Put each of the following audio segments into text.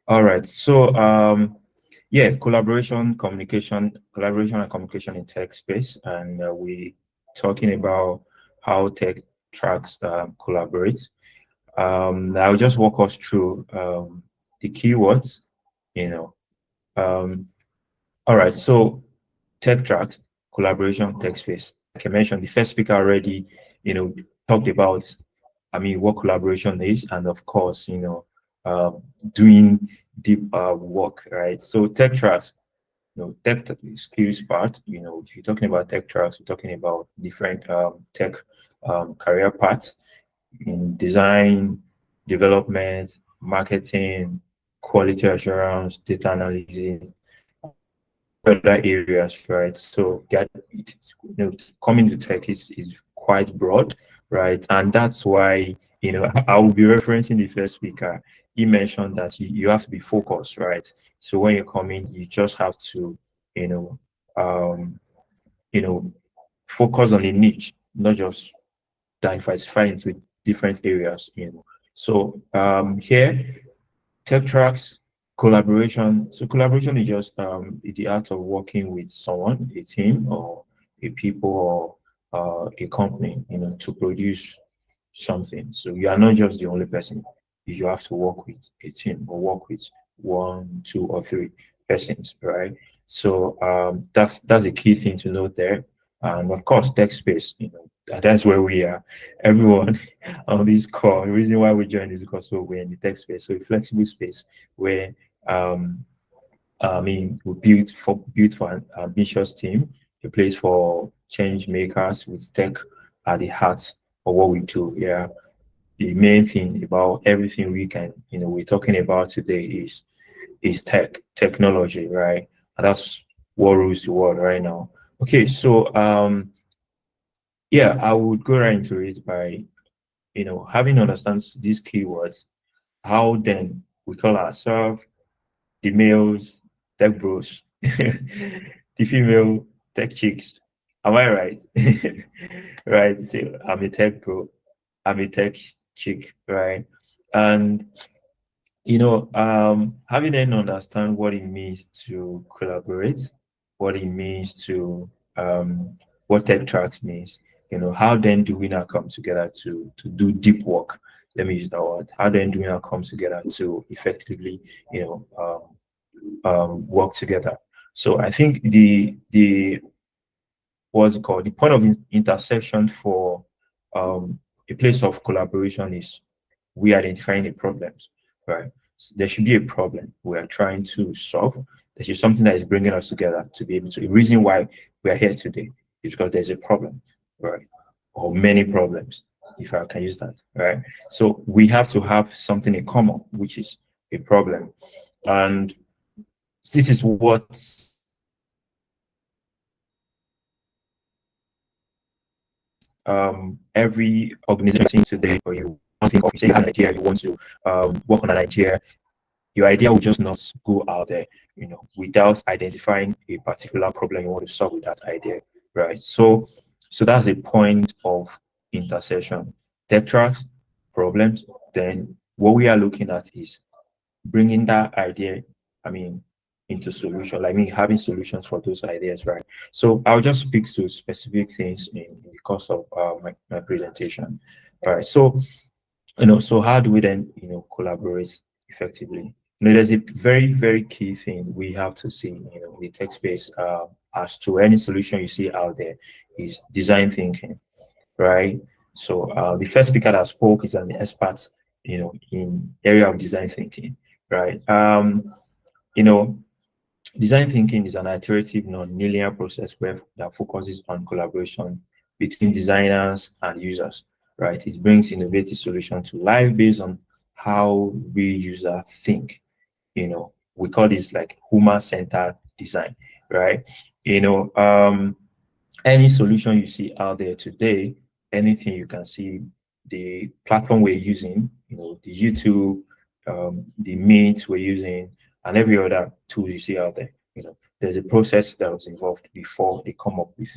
All right. So, yeah, collaboration and communication in tech space, and we talking about how tech tracks collaborate. I'll just walk us through the keywords. You know, um, all right. So, tech tracks collaboration tech space. Like I mentioned, the first speaker already, you know, talked about, I mean, what collaboration is, and of course, um, doing deep work, right? So tech tracks, tech skills part, if you're talking about tech tracks, you're talking about different tech career paths in design, development, marketing, quality assurance, data analysis, other areas, right? So coming to tech is quite broad, right? And that's why I will be referencing the first speaker. He mentioned that you have to be focused, right? So when you come in, you just have to, you know, um, you know, focus on a niche, not just diversify into different areas. So here tech tracks, collaboration. So collaboration is just the art of working with someone, a team, or a people, or a company, to produce something. So you are not just the only person. You have to work with a team or work with one, two, or three persons, right? So that's a key thing to note there. And of course, tech space, that's where we are. Everyone on this call, the reason why we joined is because we're in the tech space, so a flexible space where um, I mean, we built for an ambitious team, a place for change makers with tech at the heart of what we do. Yeah, the main thing about everything we're talking about today is technology, right? And that's what rules the world right now. Okay, so yeah, I would go right into it by having understand these keywords. How then we call ourselves the males tech bros, the female tech chicks. Am I right? Right. So I'm a tech bro. I'm a tech chick, right? And having them understand what it means to collaborate, what it means to what tech tracks means. How then do we now come together to do deep work? Let me use that word. How then do we now come together to effectively, work together? So I think the what's it called? The point of intersection for a place of collaboration is we identifying the problems, right? So there should be a problem we are trying to solve. There should be something that is bringing us together to be able to. The reason why we are here today is because there's a problem, right? Or many problems, if I can use that, right? So we have to have something in common, which is a problem, and this is what every organization today, or you think of, you say you have an idea, you want to work on an idea, your idea will just not go out there, without identifying a particular problem you want to solve with that idea, right? So that's a point of intersection. Tech tracks, problems, then what we are looking at is bringing that idea, I mean, into solution, like me having solutions for those ideas, right? So I'll just speak to specific things in the course of my presentation. All right. So, so how do we then, collaborate effectively? There's a very, very key thing we have to see, in the tech space, as to any solution you see out there is design thinking, right? So the first speaker that spoke is an expert, in area of design thinking, right? You know, Design thinking is an iterative, non-linear process that focuses on collaboration between designers and users, right? It brings innovative solutions to life based on how we user think. We call this like human-centered design, right? You know, um, any solution you see out there today, anything you can see, the platform we're using, the YouTube, the Meet we're using, and every other tool you see out there, there's a process that was involved before they come up with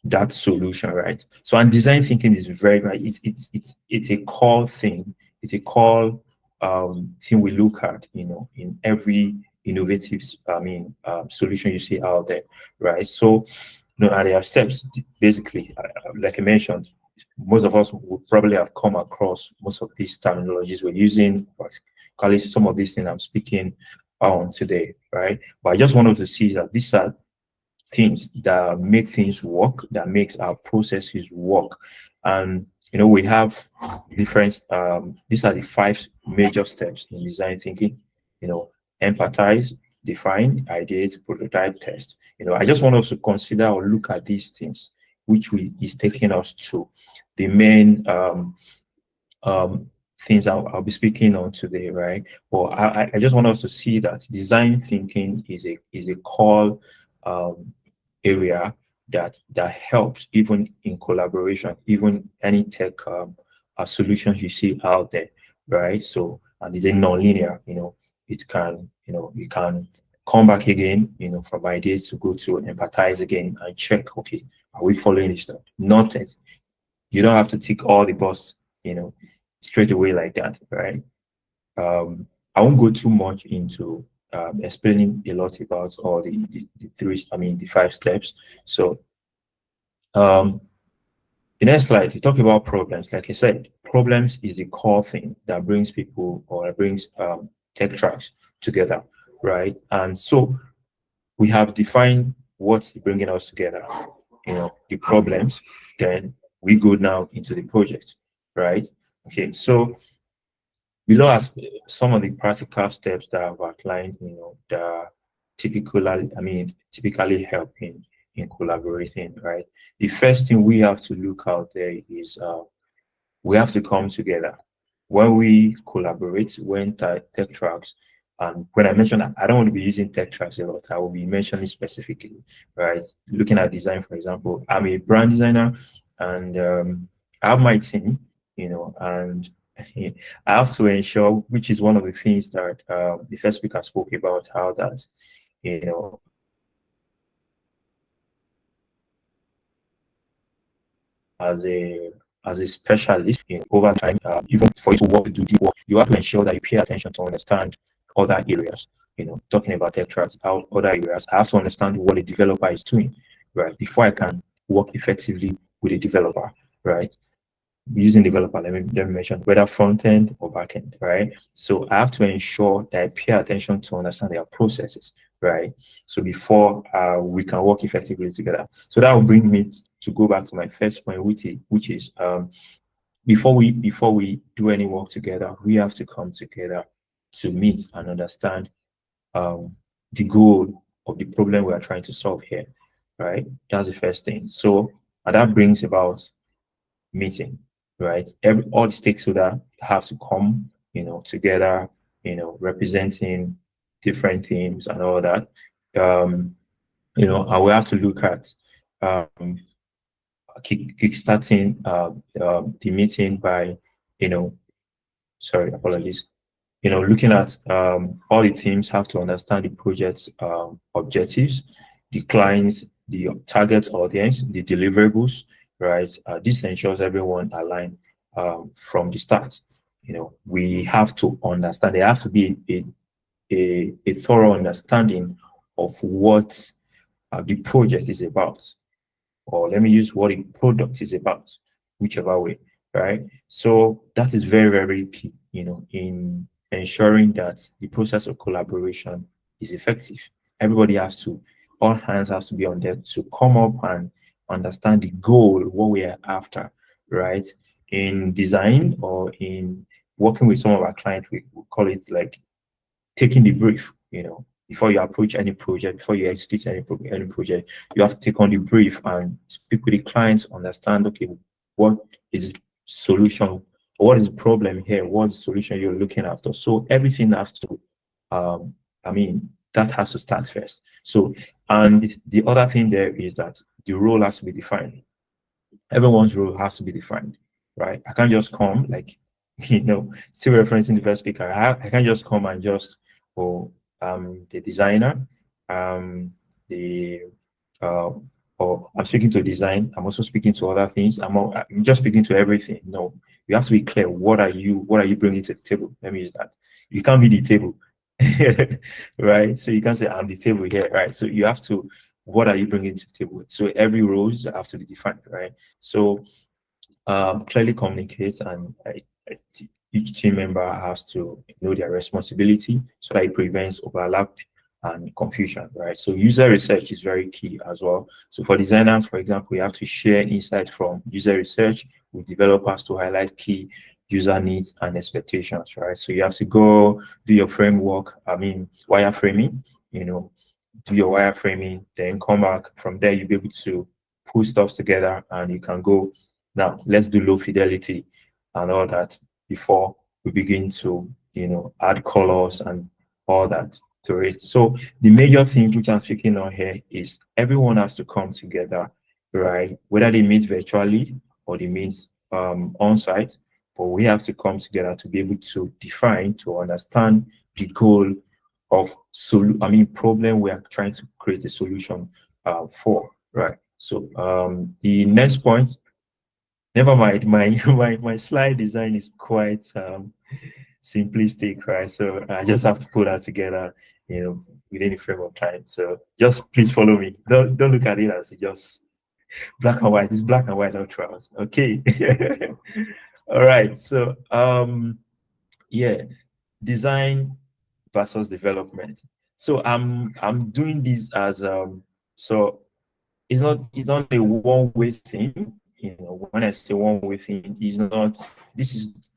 that solution, right? So, and design thinking is very, very, it's a core thing. It's a core thing we look at, in every innovative, solution you see out there, right? So, and there are steps. Basically, like I mentioned, most of us would probably have come across most of these terminologies we're using, particularly some of these things I'm speaking on today, right? But I just wanted to see that these are things that make things work, that makes our processes work. And we have different these are the five major steps in design thinking. Empathize, define, ideate, prototype, test. I just want us to consider or look at these things, which is taking us to the main things I'll be speaking on today, right? But I just want us to see that design thinking is a core area that helps even in collaboration, even any tech solutions you see out there, right? So, and it's a non-linear, you can come back again, from ideas to go to empathize again and check, okay, are we following this stuff? Not that you don't have to tick all the box, straight away like that, right? I won't go too much into explaining a lot about all the three, the five steps. So, the next slide, you talk about problems. Like I said, problems is the core thing that brings people or brings tech tracks together, right? And so we have defined what's bringing us together, the problems. Then we go now into the project, right? Okay, so below us some of the practical steps that I've outlined, that typically help in collaborating, right? The first thing we have to look out there is we have to come together. When we collaborate, when tech tracks, and when I mention that, I don't want to be using tech tracks a lot. I will be mentioning specifically, right? Looking at design, for example, I'm a brand designer, and I have my team, and I have to ensure, which is one of the things that the first speaker spoke about, how that, as a specialist over time, even for you to work, do the work, you have to ensure that you pay attention to understand other areas. Talking about tech tracks, how other areas, I have to understand what a developer is doing, right? Before I can work effectively with a developer, right? Using developer, let me mention whether front end or back end, right? So I have to ensure that I pay attention to understand their processes, right? So before we can work effectively together. So that will bring me to go back to my first point, which is before we do any work together, we have to come together to meet and understand the goal of the problem we are trying to solve here, right? That's the first thing. So, and that brings about meeting, right? All the stakeholders have to come, together, representing different themes and all that. And we have to look at kickstarting the meeting by, sorry, apologies. Looking at all the teams have to understand the project's objectives, the clients, the target audience, the deliverables, right? This ensures everyone aligned from the start. We have to understand. There has to be a thorough understanding of what the project is about, or let me use what the product is about, whichever way, right? So that is very, very key, in ensuring that the process of collaboration is effective. Everybody has to, all hands have to be on deck to come up and understand the goal, what we are after, right? In design or in working with some of our clients, we call it like taking the brief, before you approach any project, before you execute any project, you have to take on the brief and speak with the clients, understand, okay, what is the solution, what is the problem here, what's the solution you're looking after. So everything has to, that has to start first. So, and the other thing there is that the role has to be defined. Everyone's role has to be defined, right? I can't just come like, still referencing the first speaker. I can't just come and just, the designer, the or I'm speaking to design, I'm also speaking to other things. I'm just speaking to everything. No, you have to be clear. What are you bringing to the table? Let me use that. You can't be the table, right? So you can't say I'm the table here, right? So you have to, what are you bringing to the table? So every roles have to be defined, right? So clearly communicate, and each team member has to know their responsibility so that it prevents overlap and confusion, right? So user research is very key as well. So for designers, for example, we have to share insights from user research with developers to highlight key user needs and expectations, right? So you have to go do your framework, wireframing, do your wireframing, then come back. From there, you'll be able to pull stuff together, and you can go, now let's do low fidelity and all that before we begin to, add colors and all that to it. So the major thing which I'm speaking on here is everyone has to come together, right? Whether they meet virtually or they meet on site, but we have to come together to be able to define, to understand the goal of problem we are trying to create a solution for, right? So the next point, never mind, my slide design is quite simplistic, right? So I just have to put that together, within a frame of time. So just please follow me. Don't look at it as just black and white. It's black and white ultra. Okay. All right. So yeah, design versus development. So I'm doing this as so it's not a one-way thing. When I say one-way thing, is not, this is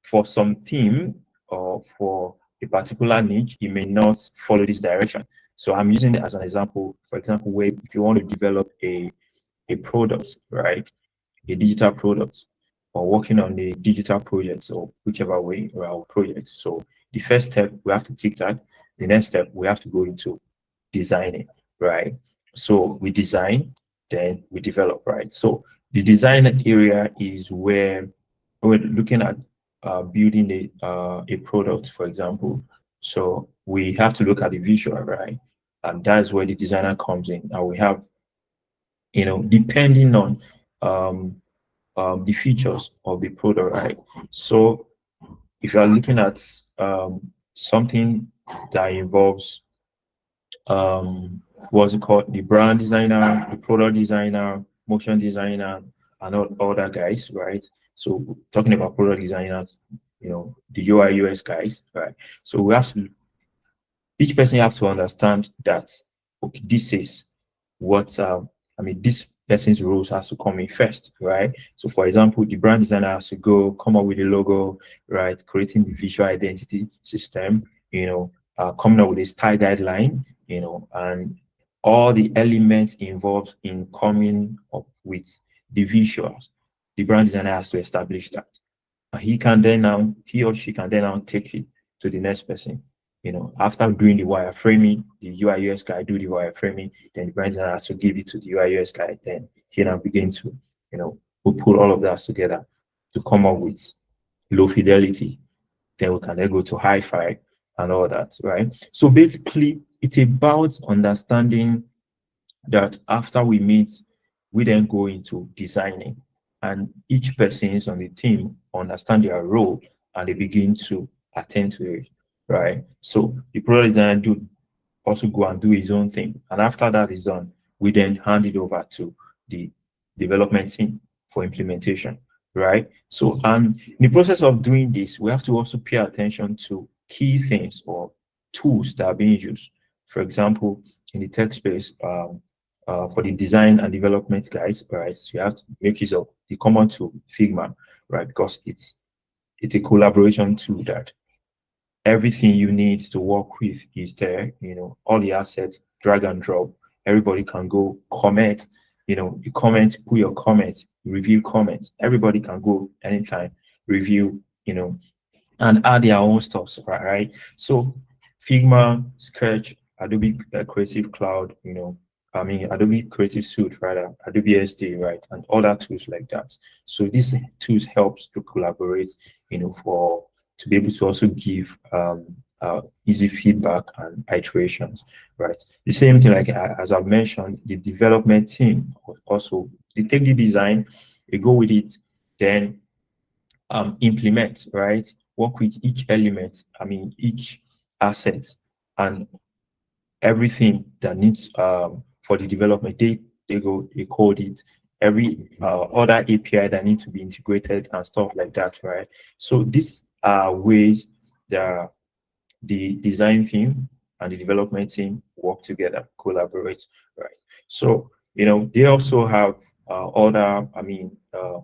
for some team or for a particular niche, you may not follow this direction. So I'm using it as an example. For example, where if you want to develop a product, right? A digital product, or working on a digital project, or whichever way, or our project. So the first step, we have to tick that. The next step, we have to go into designing, right? So we design, then we develop, right? So the design area is where we're looking at building a product, for example. So we have to look at the visual, right? And that's where the designer comes in. And we have, depending on the features of the product, right? So if you are looking at something that involves what's it called, the brand designer, the product designer, motion designer, and all that guys, right? So talking about product designers, the UI UX guys, right? So we have to, each person have to understand that, okay, this is what this person's roles has to come in first, right? So for example, the brand designer has to go come up with a logo, right? Creating the visual identity system, coming up with a style guideline, and all the elements involved in coming up with the visuals. The brand designer has to establish that. And he or she can then now take it to the next person. After doing the wireframing, the UI UX guy do the wireframing, then the brand designer has to give it to the UI UX guy. Then he now begin to, we put all of that together to come up with low fidelity. Then we can then go to hi-fi and all that, right? So basically, it's about understanding that after we meet, we then go into designing, and each person is on the team understand their role, and they begin to attend to it, right? So the product designer do also go and do his own thing, and after that is done, we then hand it over to the development team for implementation, right? So, and in the process of doing this, we have to also pay attention to key things or tools that are being used. For example, in the tech space, for the design and development guys, right? So you have to make use of the common tool Figma, right? Because it's a collaboration tool that everything you need to work with is there. All the assets, drag and drop. Everybody can go comment. You comment, put your comments, review comments. Everybody can go anytime, review. And add their own stuff, right? So Figma, Sketch, Adobe Creative Cloud, Adobe Creative Suite, rather, Adobe SD, right? And other tools like that. So these tools helps to collaborate, to be able to also give easy feedback and iterations, right? The same thing, like as I've mentioned, the development team also, they take the design, they go with it, then implement, right? Work with each element, each asset and everything that needs for the development. They code it, every other API that needs to be integrated and stuff like that, right? So these are ways that the design team and the development team work together, collaborate, right? So, they also have other,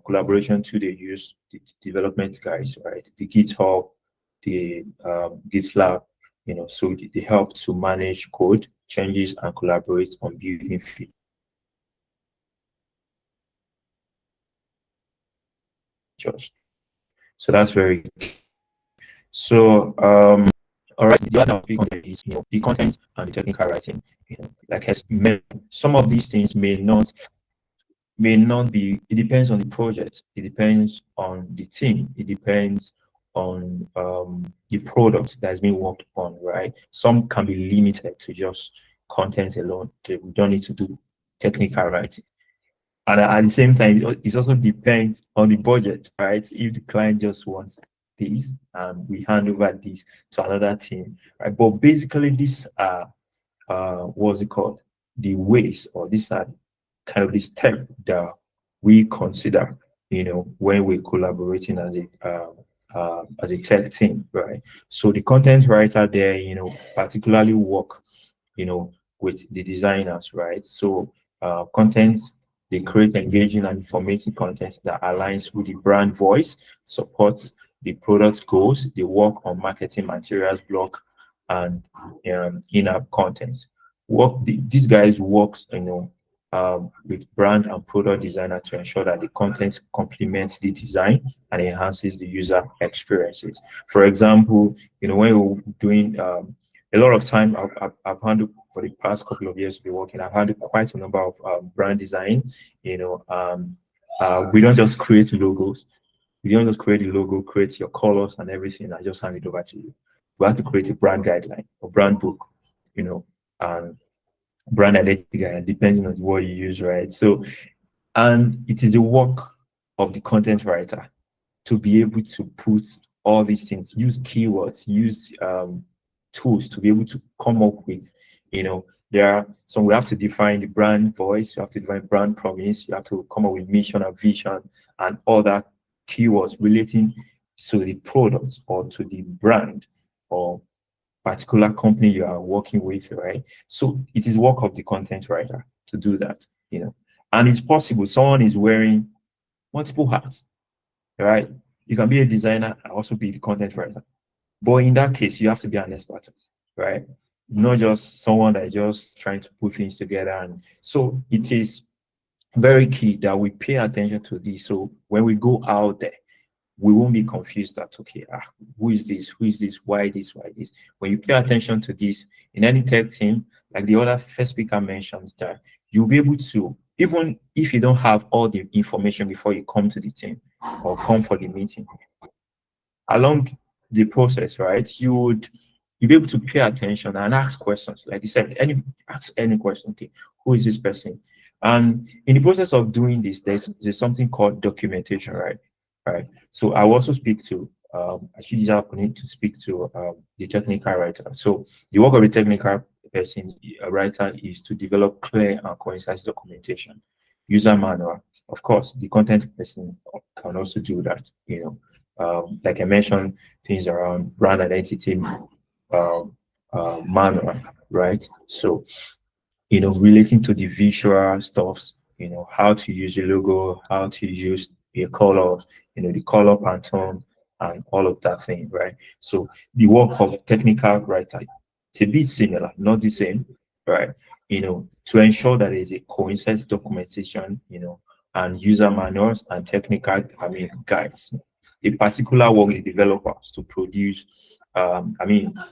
collaboration to they use the development guys, right? The GitHub, the GitLab, so they help to manage code changes and collaborate on building features. So that's very key. So, all right, the other big content is, the content and the technical writing. Like some of these things may not be, it depends on the project, it depends on the team, it depends on the product that's being worked on, right? Some can be limited to just content alone. Okay, we don't need to do technical writing. And at the same time, it also depends on the budget, right? If the client just wants this, we hand over this to another team, right? But basically, these are what's it called? The ways, or these are kind of the step that we consider, when we're collaborating as a tech team, right? So the content writer there, particularly work, with the designers, right? So content, they create engaging and informative content that aligns with the brand voice, supports the product goals, they work on marketing materials, blog, and in-app content. These guys works, with brand and product designer to ensure that the content complements the design and enhances the user experiences. For example, when you're doing a lot of time, I've handled for the past couple of years been working, I've handled quite a number of brand design. We don't just create logos. We don't just create the logo, create your colors and everything, and just hand it over to you. We have to create a brand guideline or brand book, and brand identity guide, depending on what you use, right? So, and it is the work of the content writer to be able to put all these things, use keywords, use tools to be able to come up with, so we have to define the brand voice, you have to define brand promise, you have to come up with mission and vision and other keywords relating to the product or to the brand or particular company you are working with, right? So it is work of the content writer to do that, and it's possible someone is wearing multiple hats, right? You can be a designer and also be the content writer, but in that case you have to be an expert, right? Not just someone that is just trying to put things together. And so it is very key that we pay attention to this, so when we go out there we won't be confused that, okay, who is this, why this. When you pay attention to this in any tech team, like the other first speaker mentions, that you'll be able to, even if you don't have all the information before you come to the team or come for the meeting, along the process, right, you'll be able to pay attention and ask questions. Like you said, ask any question. Okay, who is this person? And in the process of doing this, there's something called documentation, right? So I will also speak to actually this opportunity to speak to the technical writer. So the work of the technical person, a writer, is to develop clear and concise documentation, user manual. Of course, the content person can also do that. Like I mentioned, things around brand identity manual, right? So relating to the visual stuffs, how to use your logo, how to use your colors, the color pantone and all of that thing, right? So the work of technical writer, it's a bit similar, not the same, right? To ensure that there's a coincidence documentation, and user manuals and technical, guides. A particular work the developers to produce,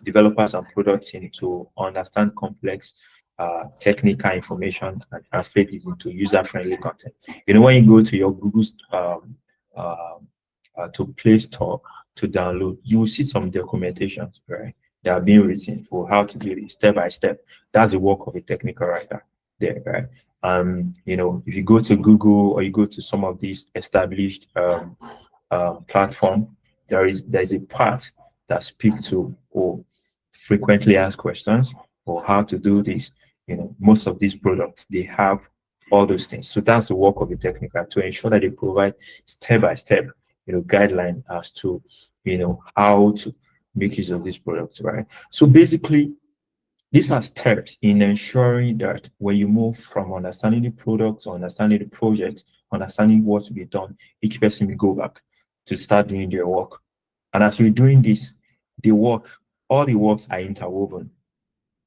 developers and product team to understand complex technical information and translate it into user-friendly content. When you go to your Google's to Play Store to download, you will see some documentations, right? that are being written for how to do it step by step. That's the work of a technical writer there, right? If you go to Google or you go to some of these established platform, there's a part that speaks to or frequently asked questions or how to do this. Most of these products they have all those things. So that's the work of the technical to ensure that they provide step by step, guideline as to how to make use of these products, right? So basically, these are steps in ensuring that when you move from understanding the product to understanding the project, understanding what to be done, each person will go back to start doing their work. And as we're doing this, all the works are interwoven,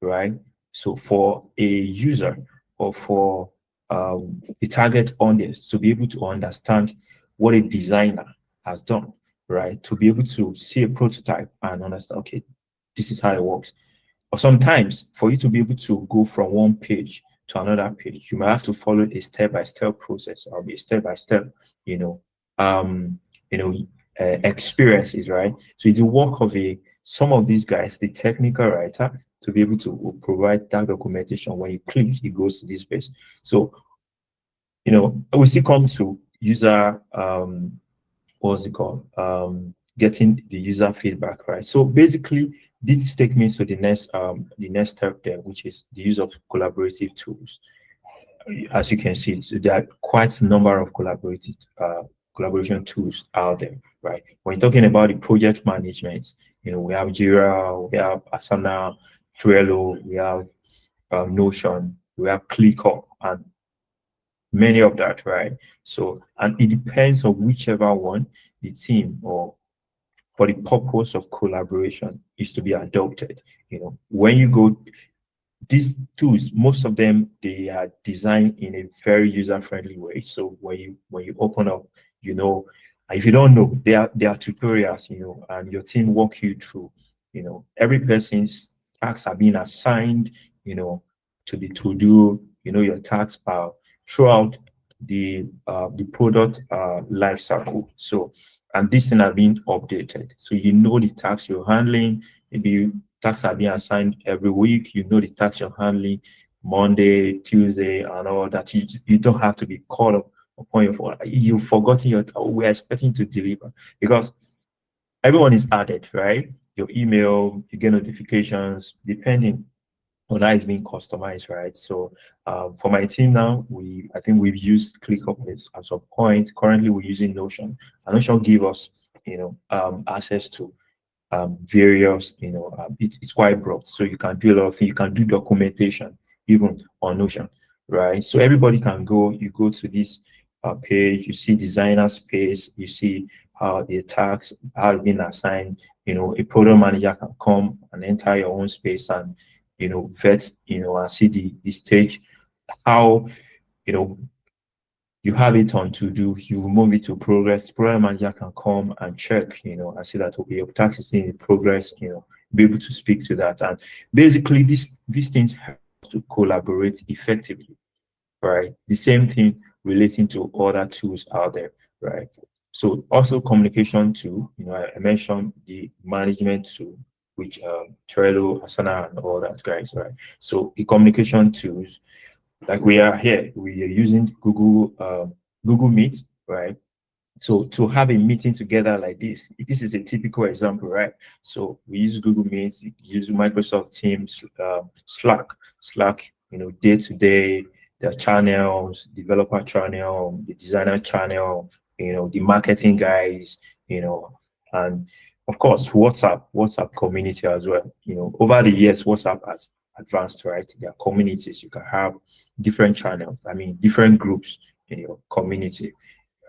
right? So for a user or for the target audience to be able to understand what a designer has done, right? To be able to see a prototype and understand, okay, this is how it works. Or sometimes for you to be able to go from one page to another page, you might have to follow a step-by-step process or be a step-by-step, you know, um, experiences, right? So it's the work of some of these guys, the technical writer, to be able to provide that documentation. When you click, it goes to this page. So, we still come to user, what's it called? Getting the user feedback, right? So basically, this takes me to the next step there, which is the use of collaborative tools. As you can see, so there are quite a number of collaboration tools out there, right? When you're talking about the project management, we have Jira, we have Asana, Trello, we have Notion, we have ClickUp, and many of that, right? So, and it depends on whichever one the team or for the purpose of collaboration is to be adopted. When you go, these tools, most of them, they are designed in a very user-friendly way. So when you open up, and if you don't know, there are tutorials, and your team walk you through. Every person's tasks are being assigned, to the to-do, your tasks are throughout the product life cycle. So, and this thing are being updated. So the tasks you're handling, maybe tasks are being assigned every week, the tasks you're handling Monday, Tuesday, and all that. You don't have to be caught up upon your phone. You've forgotten we're expecting to deliver because everyone is added, right? Your email, you get notifications, depending on how it's being customized, right? So for my team now, I think we've used ClickUp at some point. Currently, we're using Notion. And Notion give us, access to various, it's quite broad. So you can do a lot of things. You can do documentation even on Notion, right? So everybody can go. You go to this page, you see designer space, you see how the tasks have been assigned. A product manager can come and enter your own space and vet, and see the stage, how, you have it on to do, you move it to progress. Program manager can come and check, and see that, okay, your task is in progress, be able to speak to that. And basically, these things have to collaborate effectively, right? The same thing relating to other tools out there, right? So also communication tool, I mentioned the management tool, which Trello, Asana, and all that, guys, right? So the communication tools, like we are here, we are using Google Meet, right? So to have a meeting together like this is a typical example, right? So we use Google Meet, use Microsoft Teams, Slack, day to day, the channels, developer channel, the designer channel, the marketing guys, and of course WhatsApp community as well. Over the years, WhatsApp has advanced, right? There are communities, you can have different channels, different groups in your community,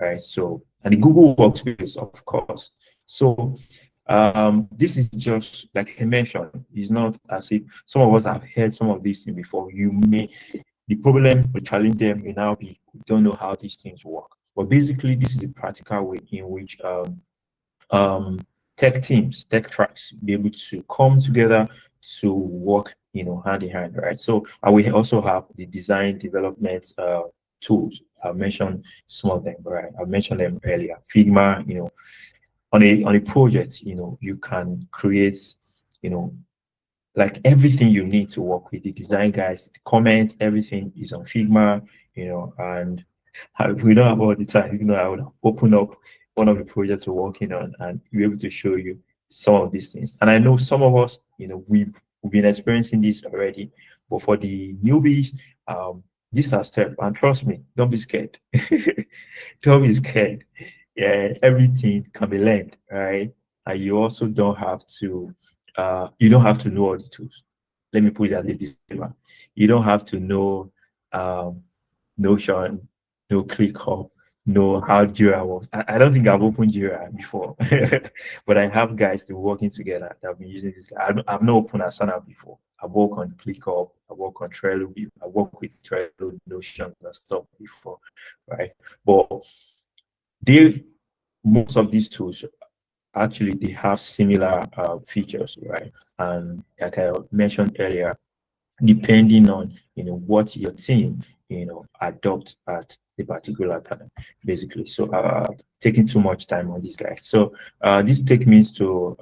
right? So, and the Google Workspace, of course. So, this is just like I mentioned, it's not as if some of us have heard some of these things before. The problem or challenge them may now be we don't know how these things work. But basically, this is a practical way in which um, tech teams, tech tracks be able to come together to work, hand in hand, right? So, and we also have the design development tools. I mentioned some of them, right? I mentioned them earlier. Figma, on a project, you can create, like everything you need to work with the design guys, the comments, everything is on Figma, and we don't have all the time. I would open up one of the projects we're working on and be able to show you some of these things. And I know some of us, we've been experiencing this already, but for the newbies, these are steps. And trust me, don't be scared. Don't be scared. Yeah, everything can be learned, right? And you also don't have to know all the tools. Let me put it as a disclaimer. You don't have to know um, Notion, no ClickUp, know how Jira works. I don't think I've opened Jira before, but I have guys that are working together that have been using this. I've not opened Asana before. I work on ClickUp, I work on Trello, I work with Trello, Notion, and stuff before, right? But they most of these tools actually they have similar features, right? And like I mentioned earlier, depending on what your team adopt at the particular time, basically. So taking too much time on this guy. So this take me to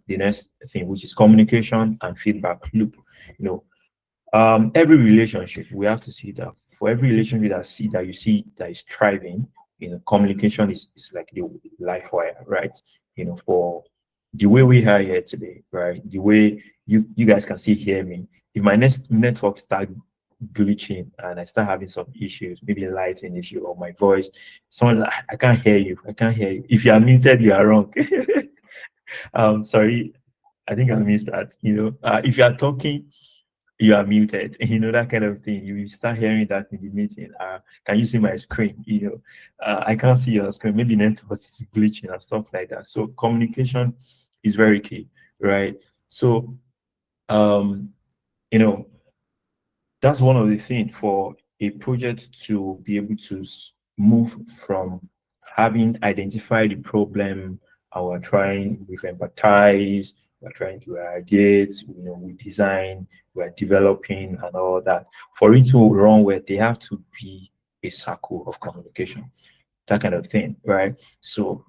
the next thing, which is communication and feedback loop. Every relationship we have to see that for every relationship that you see that is thriving, communication is like the life wire, right? For the way we are here today, right? The way you guys can see hear me. If my next network start glitching and I start having some issues, maybe a lighting issue or my voice, someone like, I can't hear you. I can't hear you. If you are muted, you are wrong. Sorry, I think I missed that. If you are talking, you are muted. That kind of thing. You start hearing that in the meeting. Can you see my screen? I can't see your screen. Maybe network is glitching and stuff like that. So communication is very key, right? So, you know, that's one of the things for a project to be able to move from having identified the problem and we're trying, we empathize, we're trying to ideate, we design, we're developing and all that. For it to run well, they have to be a circle of communication, that kind of thing, right? So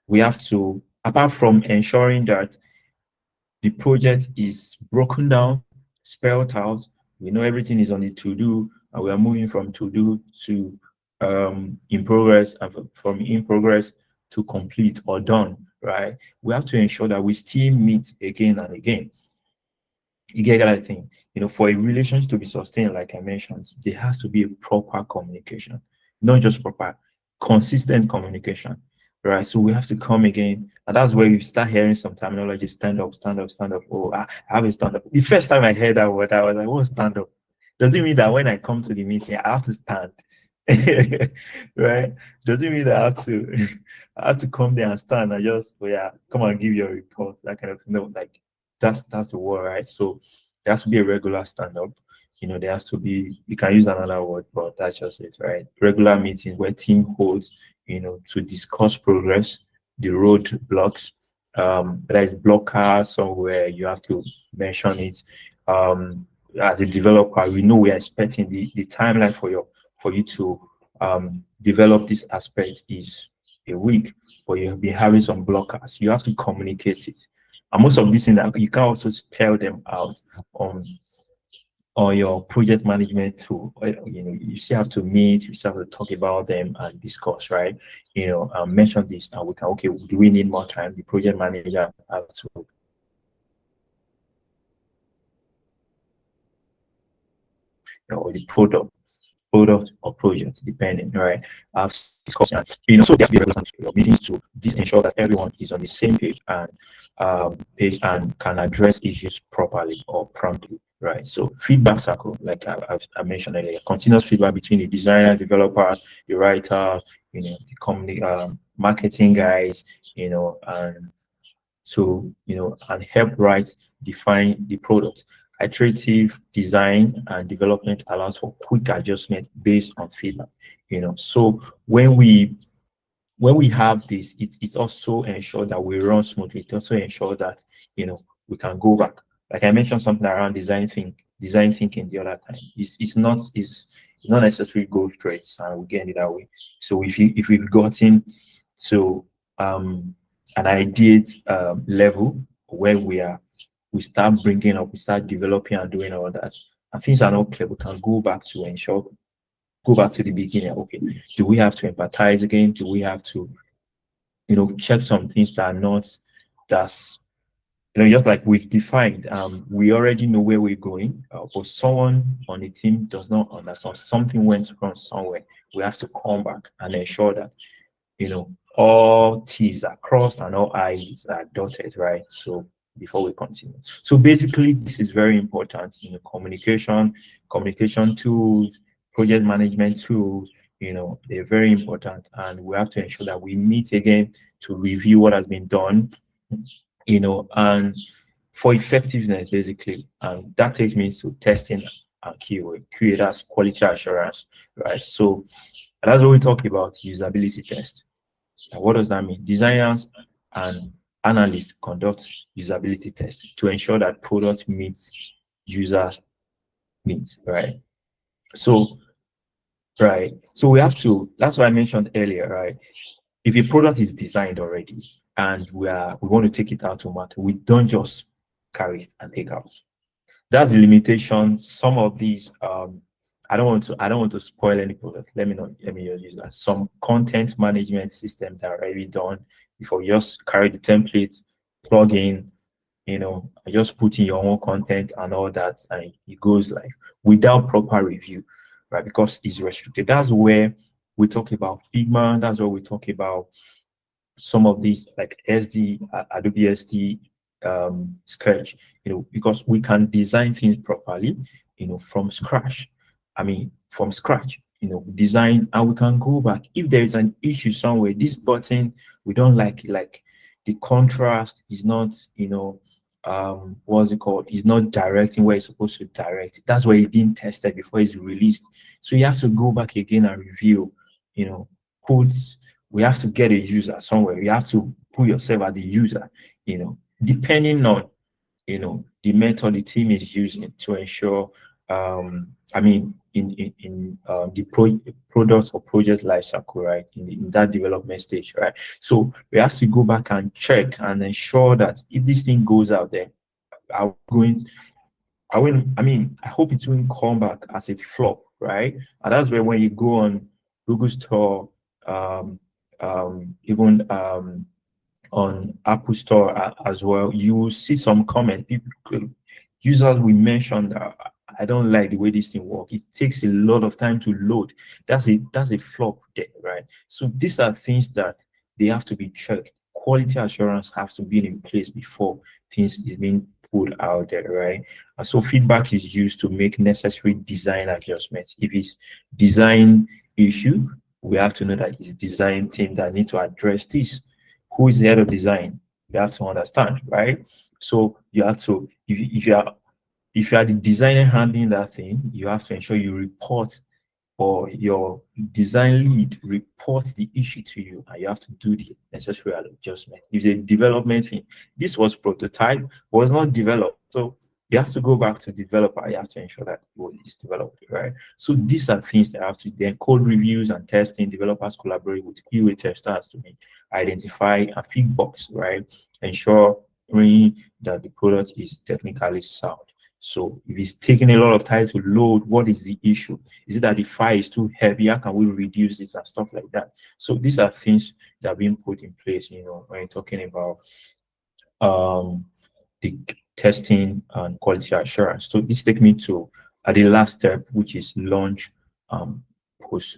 we have to, apart from ensuring that the project is broken down, spelled out. We know everything is on the to-do, and we are moving from to-do to in progress, and from in progress to complete or done, right? We have to ensure that we still meet again and again. You get that thing? For a relationship to be sustained, like I mentioned, there has to be a proper communication, not just proper, consistent communication, right? So we have to come again, and that's where you start hearing some terminology: stand up, stand up, stand up. Oh, I have a stand up. The first time I heard that word, I was like, "What stand up?" Does it mean that when I come to the meeting, I have to stand? Right? Does it mean that I have to come there and stand and just, oh yeah, come and give your report, that kind of thing? No, like that's the word, right? So there has to be a regular stand-up. There has to be, you can use another word, but that's just it, right? Regular meetings where team holds, to discuss progress, the road blocks, there is blocker somewhere, you have to mention it. As a developer, we know we are expecting the timeline for you to develop this aspect is a week, but you'll be having some blockers. You have to communicate it. And most of these things that you can also spell them out on your project management tool. You still have to meet, you still have to talk about them and discuss, right? Mention this and we can, okay, do we need more time? The project manager has to or the product or project, depending, right? I've discussed, so there have to be regular meetings to this ensure that everyone is on the same page and can address issues properly or promptly, right? So feedback circle, like I mentioned earlier, continuous feedback between the designers, developers, the writers, the company, marketing guys, and so and help write define the product. Iterative design and development allows for quick adjustment based on feedback. So when we have this, it also ensure that we run smoothly. It also ensure that we can go back. Like I mentioned something around design thinking the other time. It's not necessarily go straight and we get it that way. So if we've gotten to an ideate level where we start bringing up, we start developing and doing all that, and things are not clear, we can go back to ensure, go back to the beginning. Okay, do we have to empathize again? Do we have to, check some things that are not, that's, just like we've defined, we already know where we're going, but someone on the team does not understand, something went wrong somewhere. We have to come back and ensure that, all T's are crossed and all I's are dotted, right? So before we continue. So basically, this is very important in communication tools, project management tools, they're very important. And we have to ensure that we meet again to review what has been done, and for effectiveness, basically. And that takes me to testing and QA, creators quality assurance, right? So that's what we talk about, usability test. And what does that mean? Designers and analysts conduct usability tests to ensure that product meets users' needs, right? So, right. So we have to, that's what I mentioned earlier, right? If a product is designed already and we want to take it out to market, we don't just carry it and take out. That's the limitation. Some of these, I don't want to spoil any product. Let me just use that. Some content management systems that are already done before you just carry the template, plug in, just put in your own content and all that, and it goes live without proper review, right? Because it's restricted. That's where we talk about Figma. That's where we talk about some of these like SD, Adobe SD, Sketch, because we can design things properly, from scratch. I mean, from scratch, design, and we can go back. If there is an issue somewhere, this button, we don't like it, like the contrast is not, what's it called? Is not directing where it's supposed to direct. That's why it didn't tested before it's released. So you have to go back again and review, codes. We have to get a user somewhere. You have to put yourself as the user, depending on, the method the team is using to ensure, I mean, in the product or project lifecycle, right? In that development stage, right? So we have to go back and check and ensure that if this thing goes out there, are we going, I hope it won't come back as a flop, right? And that's where when you go on Google Store, even on Apple Store as well, you will see some comments. Users will mention that I don't like the way this thing works. It takes a lot of time to load. That's a flop there, right? So these are things that they have to be checked. Quality assurance has to be in place before things is being put out there, right? And so feedback is used to make necessary design adjustments. If it's design issue, we have to know that it's design team that need to address this. Who is the head of design? You have to understand, right? So you have to, if you are the designer handling that thing, you have to ensure you report, or your design lead reports the issue to you, and you have to do the necessary adjustment. If it's a development thing, this was prototype, was not developed. So you have to go back to the developer. You have to ensure that it's developed, right? So these are things that have to, then code reviews and testing, developers collaborate with QA testers to identify and feedbacks, right? Ensure that the product is technically sound. So if it's taking a lot of time to load, what is the issue? Is it that the file is too heavy? How can we reduce this and stuff like that? So these are things that are being put in place, when you're talking about the testing and quality assurance. So this takes me to the last step, which is launch, post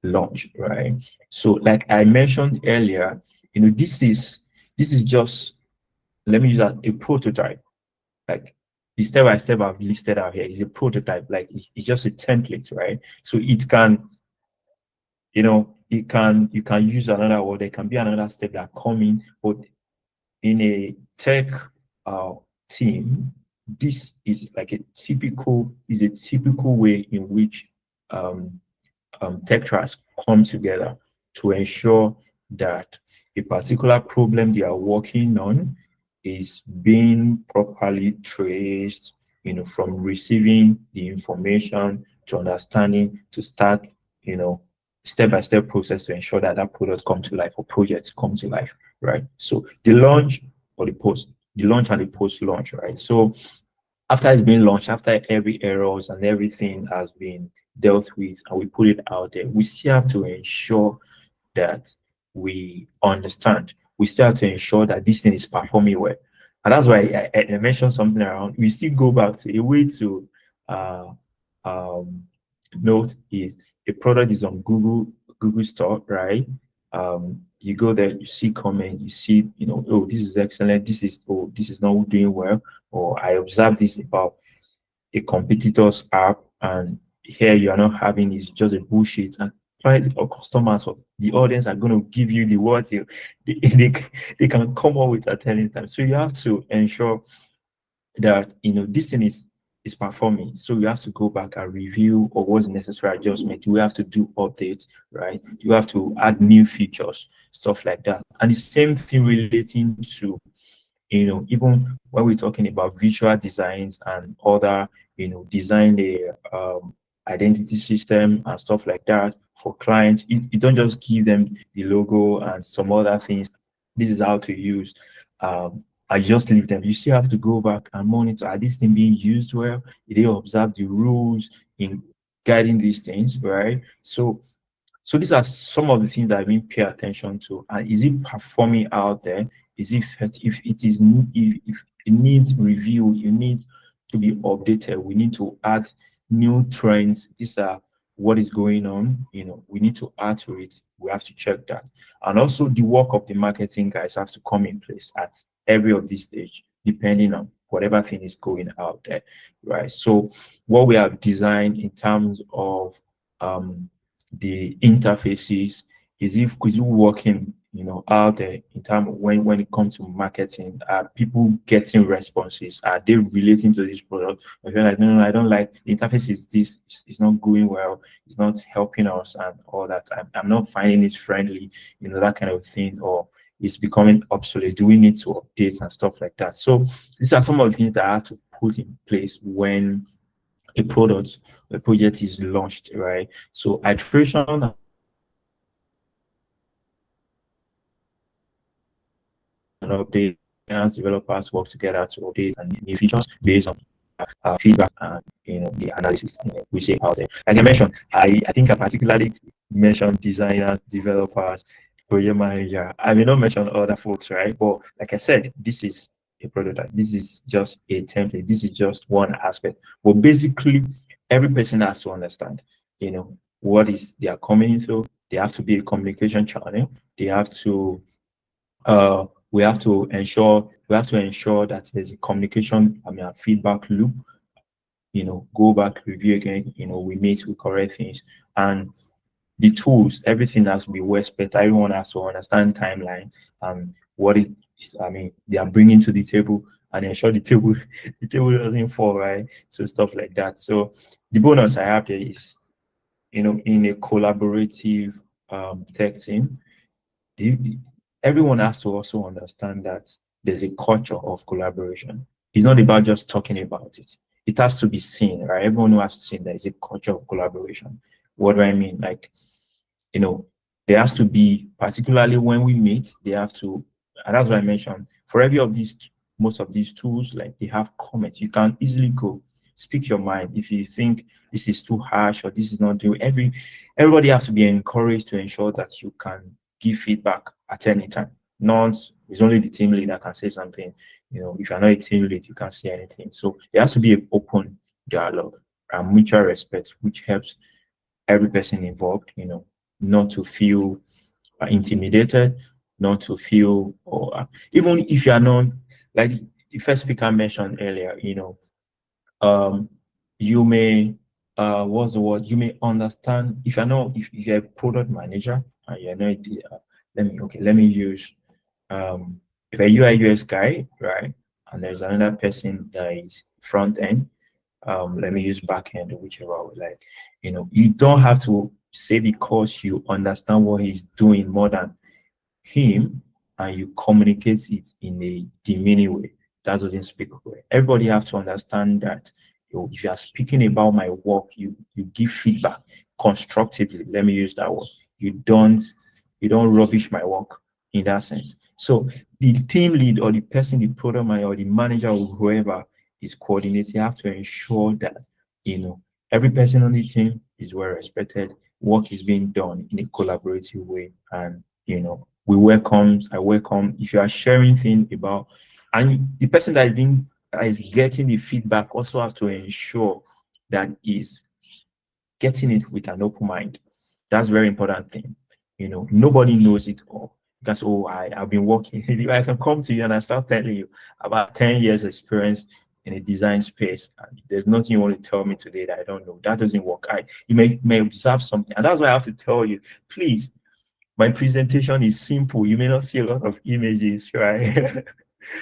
launch, right? So like I mentioned earlier, this is just, let me use that, a prototype. Like the step by step I've listed out here is a prototype. Like it's just a template, right? So it can, you can use another, or there can be another step that come in. But in a tech team, this is like a typical way in which tech tracks come together to ensure that a particular problem they are working on is being properly traced, from receiving the information to understanding, to start, step-by-step process to ensure that that product come to life or projects come to life, right? So the launch or the post the launch and the post-launch, right? So after it's been launched, after every errors and everything has been dealt with and we put it out there, we still have to ensure that we understand. We still have to ensure that this thing is performing well. And that's why I mentioned something around, we still go back to a way to uh, um, note is a product is on Google Store, right? You go there, you see comment, you see, oh, this is excellent, this is not doing well, or I observed this about a competitor's app, and here you are not having is just a bullshit. And clients or customers of the audience are going to give you the words they can come up with at any time. So you have to ensure that this thing is performing. So you have to go back and review or what's necessary adjustment. You have to do updates, right? You have to add new features, stuff like that. And the same thing relating to even when we're talking about visual designs and other, design a identity system and stuff like that for clients, you don't just give them the logo and some other things. This is how to use. I just leave them. You still have to go back and monitor. Are these things being used well? Did they observe the rules in guiding these things, right? So these are some of the things that I mean pay attention to. And is it performing out there? Is it if it is if it needs review, it needs to be updated. We need to add new trends. These are what is going on. We need to add to it. We have to check that. And also the work of the marketing guys have to come in place at every of this stage, depending on whatever thing is going out there, right? So what we have designed in terms of the interfaces is it working out there in terms of when it comes to marketing. Are people getting responses? Are they relating to this product? If you're like, no, I don't like the interface, is this, it's not going well, it's not helping us and all that, I'm not finding it friendly, that kind of thing, or it's becoming obsolete, do we need to update and stuff like that? So these are some of the things that I have to put in place when a project is launched, right? So iteration and update, as developers work together to update and new features based on feedback and the analysis we see out there. Like I mentioned, I think I particularly mentioned designers, developers, project manager. I may not mention other folks, right? But like I said, this is a prototype. This is just a template. This is just one aspect. But basically, every person has to understand, what is they are coming into. They have to be a communication channel. They have to we have to ensure that there's a communication, a feedback loop. Go back, review again. We meet, we correct things, and the tools, everything has to be well spec. Everyone has to understand timeline and what it is. They are bringing to the table, and ensure the table the table doesn't fall, right? So stuff like that. So the bonus I have there is, in a collaborative tech team, everyone has to also understand that there's a culture of collaboration. It's not about just talking about it. It has to be seen, right? Everyone has to see that there's a culture of collaboration. What do I mean? Like, there has to be, particularly when we meet, they have to, and that's what I mentioned, for every of these, most of these tools, like they have comments. You can easily go speak your mind. If you think this is too harsh or this is not doing, everybody have to be encouraged to ensure that you can give feedback at any time. Not it's only the team lead that can say something. If you're not a team lead, you can't say anything. So there has to be an open dialogue and mutual respect, which helps every person involved, not to feel intimidated, not to feel, or even if you are not, like the first speaker mentioned earlier, you may, what's the word? You may understand if you're a product manager and you're not, let me use, if a UI UX guy, right? And there's another person that is front end, let me use back end, whichever I would like. You don't have to say because you understand what he's doing more than him and you communicate it in a demeaning way. That doesn't speak well. Everybody have to understand that if you are speaking about my work, you give feedback constructively. Let me use that word. You don't rubbish my work in that sense. So the team lead or the person, the product manager or the manager or whoever is coordinating, have to ensure that every person on the team is well respected, work is being done in a collaborative way, and I welcome if you are sharing things about, and the person that is getting the feedback also has to ensure that is getting it with an open mind. That's a very important thing. Nobody knows it all. Because I've been working. I can come to you and I start telling you about 10 years experience in a design space, and there's nothing you want to tell me today that I don't know. That doesn't work. You may observe something, and that's why I have to tell you, please. My presentation is simple. You may not see a lot of images, right?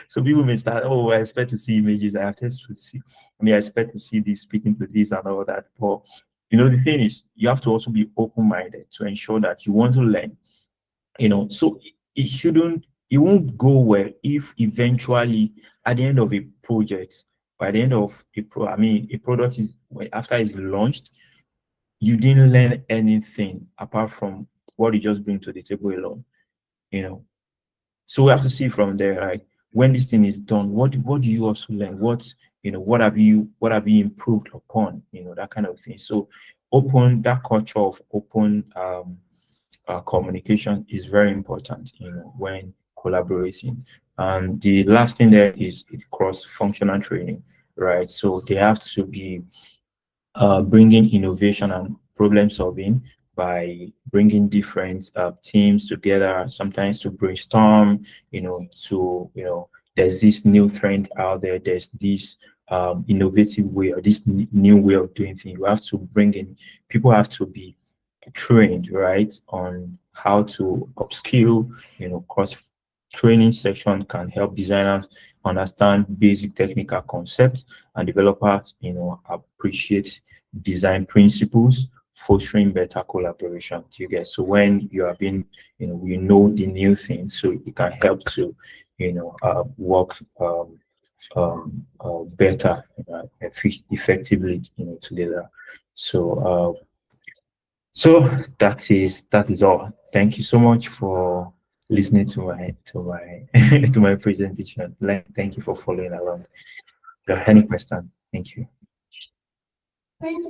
So people may start, I expect to see images. I have to see. I expect to see this, speaking to this and all that. But the thing is, you have to also be open-minded to ensure that you want to learn. So it won't go well if eventually at the end of a project, by the end of a product is after it's launched, you didn't learn anything apart from what you just bring to the table alone. So we have to see from there, like, when this thing is done, what do you also learn? What have you improved upon? That kind of thing. So that culture of open communication is very important, when collaborating. And the last thing there is cross-functional training, right? So they have to be bringing innovation and problem solving by bringing different teams together, sometimes to brainstorm, there's this new trend out there, there's this innovative way or this new way of doing things. You have to bring in, people have to be trained, right, on how to upskill. Cross training section can help designers understand basic technical concepts, and developers appreciate design principles, fostering better collaboration. Do you get? So when you are being, you know the new thing, so it can help to work better, effectively, together. So that is all. Thank you so much for listening to my to my presentation. Thank you for following along. If you have any question, thank you. Thank you